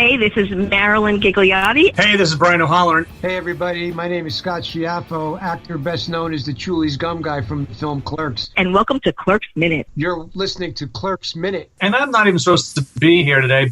Hey, this is Marilyn Gigliotti. Hey, this is Brian O'Halloran. Hey, everybody. My name is Scott Schiaffo, actor best known as the Chulies Gum Guy from the film Clerks. And welcome to Clerks Minute. You're listening to Clerks Minute. And I'm not even supposed to be here today.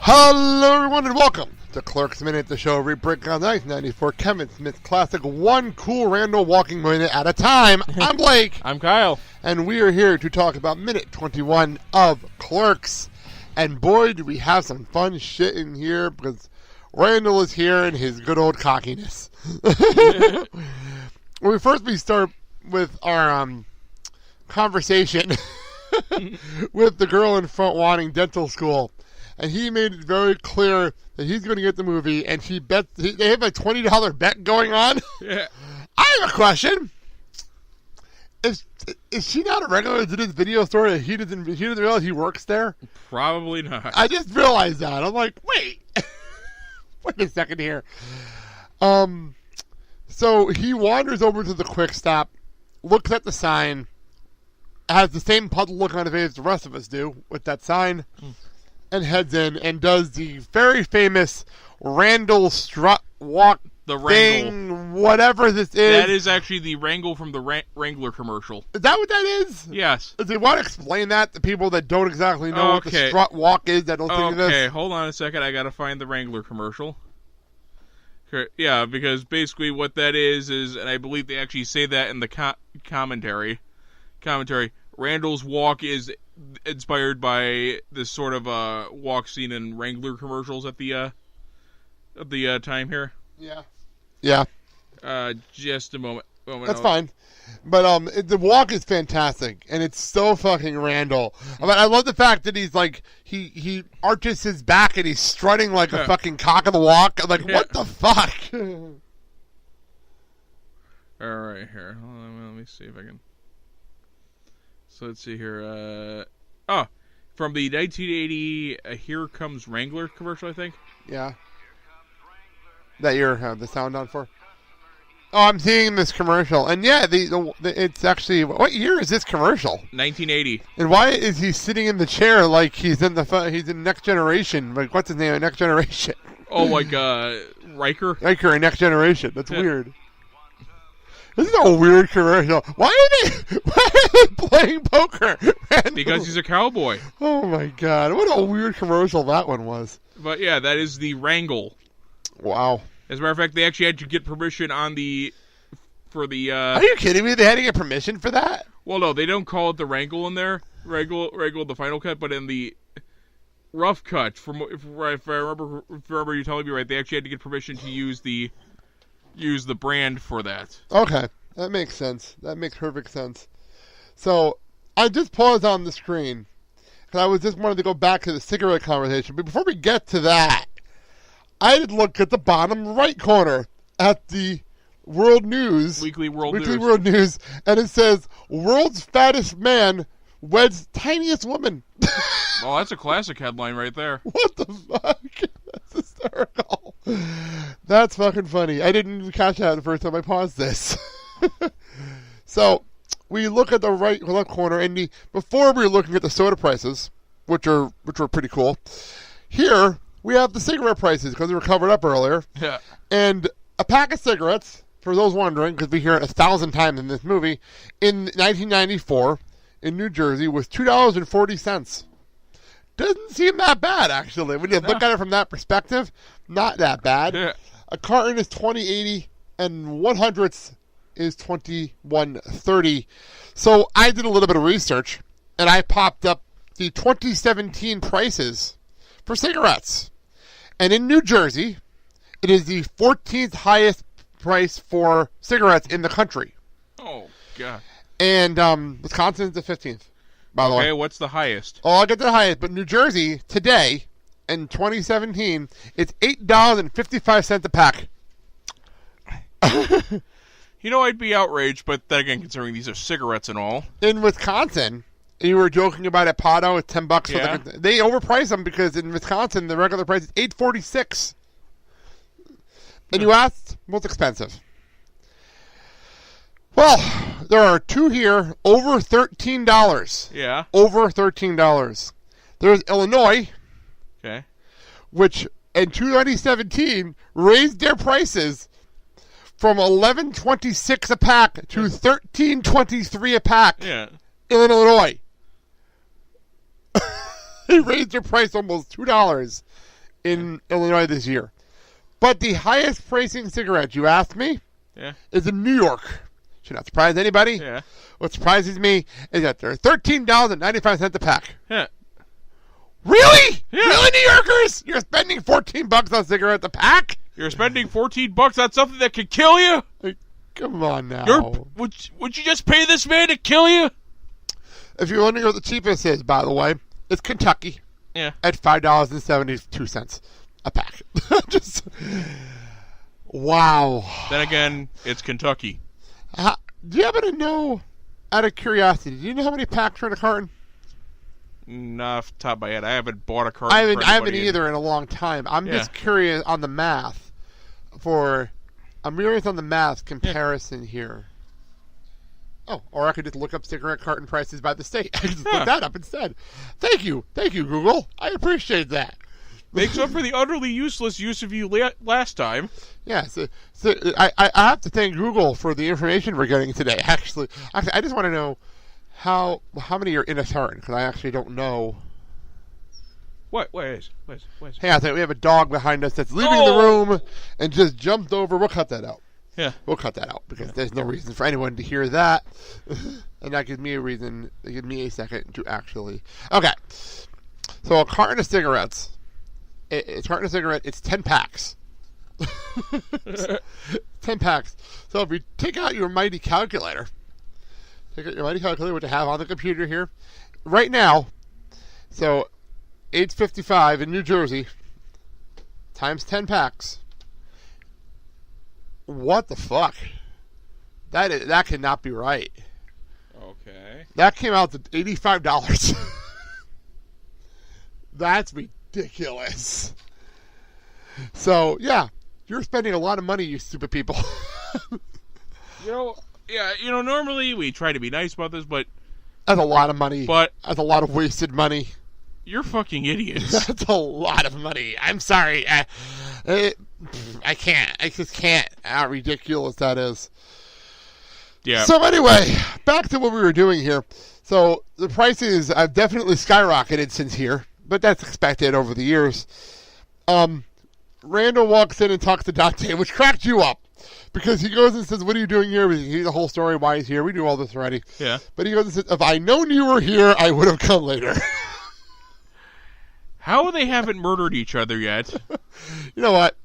Hello, everyone, and welcome to Clerks Minute, the show where we break down the 1994 Kevin Smith classic, one cool random walking minute at a time. I'm Blake. I'm Kyle. And we are here to talk about minute 21 of Clerks. And boy, do we have some fun shit in here, because Randall is here in his good old cockiness. We start with our conversation with the girl in front wanting dental school. And he made it very clear that he's going to get the movie, and they have a $20 bet going on. Yeah. I have a question. Is she not a regular to this video store that he doesn't realize he works there? Probably not. I just realized that. I'm like, wait. Wait a second here. So he wanders over to the Quick Stop, looks at the sign, has the same puzzled look on his face the rest of us do with that sign, and heads in and does the very famous Randall strut walk The thing, Wrangle. whatever this is. That is actually the Wrangle from the Wrangler commercial. Is that what that is? Yes. Do you want to explain that to people that don't exactly know what the strut walk is, that don't think of this? Okay, hold on a second. I gotta find the Wrangler commercial. Okay, yeah, because basically what that is, and I believe they actually say that in the commentary. Randall's walk is inspired by this sort of walk scene in Wrangler commercials at the time here. Yeah. Just a moment. That's fine. But the walk is fantastic, and it's so fucking Randall. I love the fact that he's like, he arches his back and he's strutting like a fucking cock of the walk. I'm like, what the fuck? All right, here. Hold on, let me see if I can. So let's see here. From the 1980 Here Comes Wrangler commercial, I think. Yeah. That you're the sound on for? Oh, I'm seeing this commercial. And yeah, it's actually, what year is this commercial? 1980. And why is he sitting in the chair like he's in Next Generation? Like, what's his name? Next Generation. Oh, like Riker? Riker in Next Generation. That's weird. This is a weird commercial. Why are they playing poker? Because he's a cowboy. Oh my god. What a weird commercial that one was. But yeah, that is the Wrangle. Wow. As a matter of fact, they actually had to get permission Are you kidding me? They had to get permission for that? Well, no, they don't call it the Wrangle in there. Wrangle the final cut, but in the rough cut, if I remember you telling me right, they actually had to get permission to use the brand for that. Okay, that makes sense. That makes perfect sense. So, I just paused on the screen, because I was just wanted to go back to the cigarette conversation. But before we get to that, I did look at the bottom right corner at the World News. Weekly World News. And it says, world's fattest man weds tiniest woman. Well, that's a classic headline right there. What the fuck? That's hysterical. That's fucking funny. I didn't even catch that the first time I paused this. So, we look at the left corner, and before we were looking at the soda prices, which were pretty cool. Here, we have the cigarette prices, because they were covered up earlier. Yeah. And a pack of cigarettes, for those wondering, because we hear it 1,000 times in this movie, in 1994, in New Jersey, was $2.40. Doesn't seem that bad, actually. When you look at it from that perspective, not that bad. Yeah. A carton is $20.80, and 1/100 is $21.30. So I did a little bit of research, and I popped up the 2017 prices for cigarettes. And in New Jersey, it is the 14th highest price for cigarettes in the country. Oh, God. And Wisconsin is the 15th. By the way. Okay, what's the highest? Oh, I'll get to the highest. But New Jersey, today, in 2017, it's $8.55 a pack. You know, I'd be outraged, but then again, considering these are cigarettes and all. In Wisconsin, And you were joking about at Pato, it's $10. Yeah. They overprice them because in Wisconsin the regular price is $8.46. And you asked, what's expensive? Well, there are two here over $13. Yeah. Over $13. There's Illinois, Okay. which in 2017 raised their prices from $11.26 a pack to $13.23 a pack. Yeah. In Illinois. They raised their price almost $2 in Illinois this year. But the highest pricing cigarette, you asked me, Yeah. is in New York. Should not surprise anybody. Yeah. What surprises me is that they're $13.95 a pack. Yeah. Really? Yeah. Really, New Yorkers? You're spending $14 on cigarettes a pack? You're spending $14 on something that could kill you? Like, come on now. Would you just pay this man to kill you? If you're wondering what the cheapest is, by the way, it's Kentucky Yeah. at $5.72 a pack. Just wow. Then again, it's Kentucky. Do you happen to know, out of curiosity, do you know how many packs are in a carton? Not off the top of my head. I haven't bought a carton. I for haven't anybody either in a long time. I'm just curious on the math. I'm curious on the math comparison here. Oh, or I could just look up cigarette carton prices by the state. I could just look that up instead. Thank you, Google. I appreciate that. Makes up for the utterly useless use of you last time. Yeah, so I have to thank Google for the information we're getting today. Actually, I just want to know how many are in a carton, because I actually don't know. What? Where's? Hey, I think we have a dog behind us that's leaving the room and just jumped over. We'll cut that out. Yeah. We'll cut that out because there's no reason for anyone to hear that. And that gives me a reason, it gives me a second to actually. Okay. So a carton of cigarettes. It's 10 packs. 10 packs. So if you take out your mighty calculator, which I have on the computer here, right now, so 8.55 in New Jersey, times 10 packs. What the fuck? That cannot be right. Okay. That came out to $85. That's ridiculous. So, yeah, you're spending a lot of money, you stupid people. Normally we try to be nice about this, but That's a lot of money. But that's a lot of wasted money. You're fucking idiots. That's a lot of money. I'm sorry. I can't. I just can't. How ridiculous that is. Yeah. So anyway, back to what we were doing here. So the prices have definitely skyrocketed since here, but that's expected over the years. Randall walks in and talks to Dante, which cracked you up. Because he goes and says, what are you doing here? He the whole story, why he's here. We do all this already. Yeah. But he goes and says, if I'd known you were here, I would have come later. How they haven't murdered each other yet? You know what?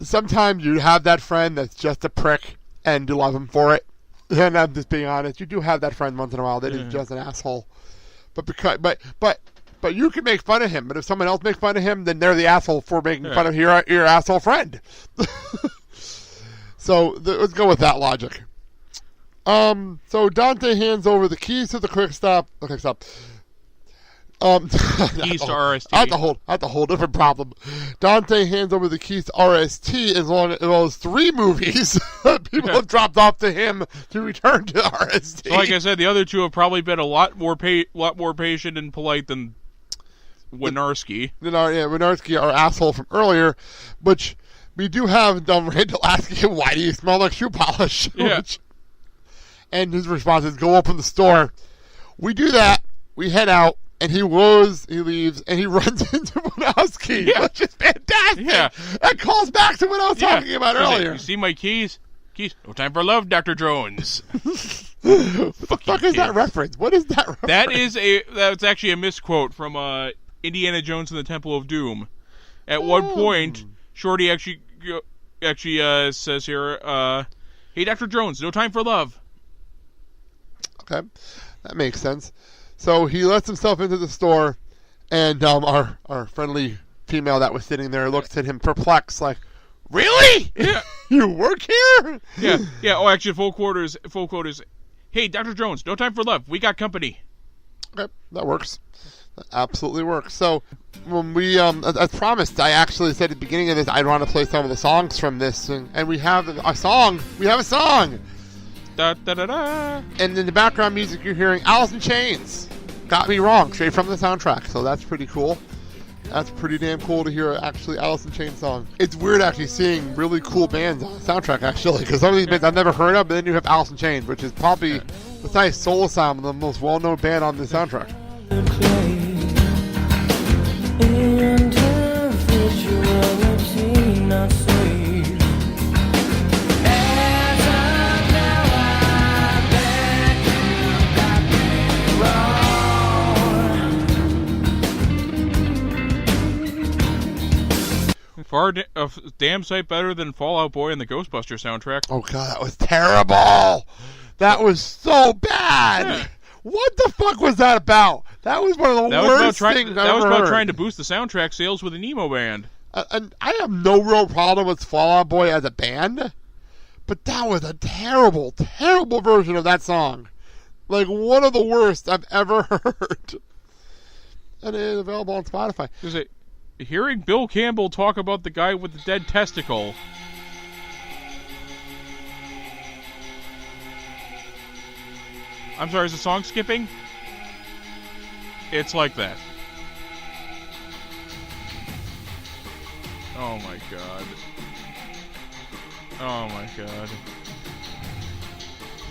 Sometimes you have that friend that's just a prick, and you love him for it. And I'm just being honest. You do have that friend once in a while that is just an asshole. But you can make fun of him. But if someone else makes fun of him, then they're the asshole for making fun of your asshole friend. So let's go with that logic. So Dante hands over the keys to the quick stop. Okay, stop. Keys to RST. I have a whole different problem. Dante hands over the keys to RST as well as 3 movies that people have dropped off to him to return to RST. So like I said, the other two have probably been a lot more patient and polite than Winarski. Winarski, our asshole from earlier, which we do have Randall asking him, why do you smell like shoe polish? Yeah. And his response is, go open the store. We do that. We head out. And he leaves, and he runs into Winowski, which is fantastic. Yeah. That calls back to what I was talking about earlier. You see my keys? Keys. No time for love, Dr. Jones. What the fuck is that reference? What is that reference? That's actually a misquote from Indiana Jones and the Temple of Doom. At one point, Shorty actually says here, hey, Dr. Jones, no time for love. Okay. That makes sense. So he lets himself into the store, and our friendly female that was sitting there looks at him perplexed, like, really? Yeah. You work here? Yeah. Oh, actually, full quote is, hey, Dr. Jones, no time for love. We got company. Okay, that works. That absolutely works. So, when we, as promised, I actually said at the beginning of this, I'd want to play some of the songs from this, and we have a song. We have a song! Da, da, da, da. And in the background music, you're hearing Alice in Chains. Got Me Wrong, straight from the soundtrack, so that's pretty cool. That's pretty damn cool to hear actually Alice in Chains song. It's weird actually seeing really cool bands on the soundtrack actually, because some of these bands I've never heard of, but then you have Alice in Chains, which is probably, besides Soul Asylum, the most well-known band on the soundtrack. Far a damn sight better than Fall Out Boy and the Ghostbusters soundtrack. Oh god, that was terrible! That was so bad! Yeah. What the fuck was that about? That was one of the worst things I've ever heard. That was about trying to boost the soundtrack sales with an emo band. And I have no real problem with Fall Out Boy as a band, but that was a terrible, terrible version of that song. Like, one of the worst I've ever heard. And it is available on Spotify. Hearing Bill Campbell talk about the guy with the dead testicle. I'm sorry, is the song skipping? It's like that. Oh my god. Oh my god.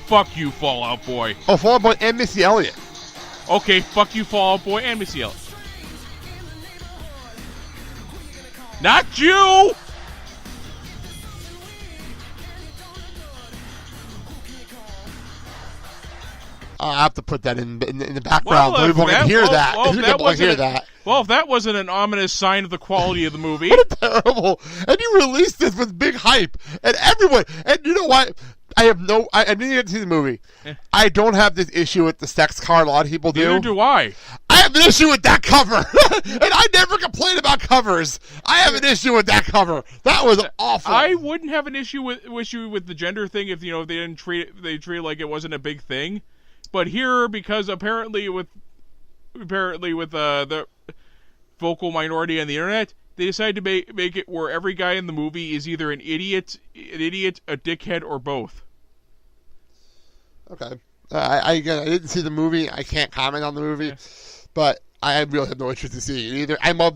Fuck you, Fall Out Boy. Oh, Fall Out Boy and Missy Elliott. Okay, fuck you, Fall Out Boy and Missy Elliott. Not you! I have to put that in the background so people can hear that. Well, if that wasn't an ominous sign of the quality of the movie. What a terrible... And you released this with big hype. And everyone... And you know what? I didn't get to see the movie. I don't have this issue with the sex card. A lot of people do. Neither do I. I have an issue with that cover. And I never complain about covers. I have an issue with that cover. That was awful. I wouldn't have an issue with the gender thing if, they didn't treat it like it wasn't a big thing. But here, because apparently with the vocal minority on the internet, they decided to make it where every guy in the movie is either an idiot, a dickhead, or both. Okay. I didn't see the movie. I can't comment on the movie, but I really have no interest in seeing it either. I'm one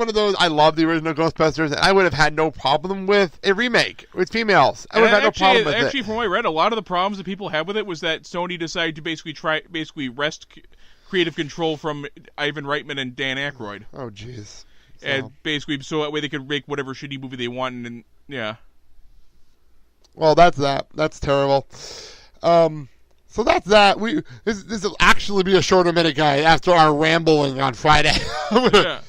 of those. I love the original Ghostbusters, and I would have had no problem with a remake with females. I would have had no problem with it. Actually, from what I read, a lot of the problems that people had with it was that Sony decided to basically wrest creative control from Ivan Reitman and Dan Aykroyd. Oh, jeez. And basically, so that way they could make whatever shitty movie they want, and yeah. Well, that's that. That's terrible. So that's that. This will actually be a shorter minute, guys, after our rambling on Friday. I'm gonna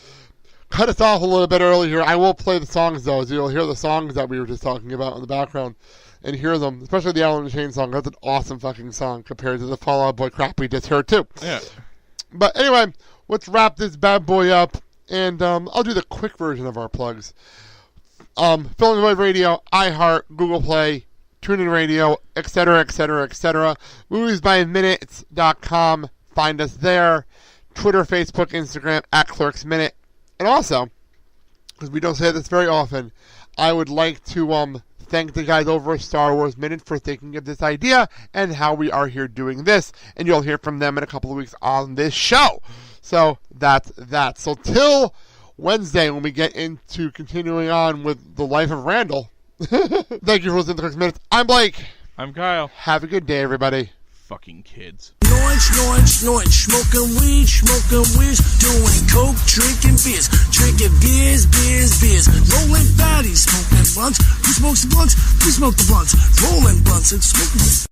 cut us off a little bit early here. I will play the songs, though, so you'll hear the songs that we were just talking about in the background and hear them, especially the Alice in Chains song. That's an awesome fucking song compared to the Fall Out Boy crap we just heard, too. Yeah. But anyway, let's wrap this bad boy up, and I'll do the quick version of our plugs. Film and Web Radio, iHeart, Google Play, TuneIn Radio, etc., etc., etc. Moviesbyminutes.com. Find us there. Twitter, Facebook, Instagram, @Clerks Minute. And also, because we don't say this very often, I would like to thank the guys over at Star Wars Minute for thinking of this idea and how we are here doing this. And you'll hear from them in a couple of weeks on this show. So that's that. So till Wednesday when we get into continuing on with the life of Randall. Thank you for listening to Clerks Minutes. I'm Blake. I'm Kyle. Have a good day, everybody. Fucking kids. Smoking weed, doing coke, drinking beers, rolling fatties, smoking blunts. Who smokes the blunts? We smoke the blunts, rolling blunts and smoking.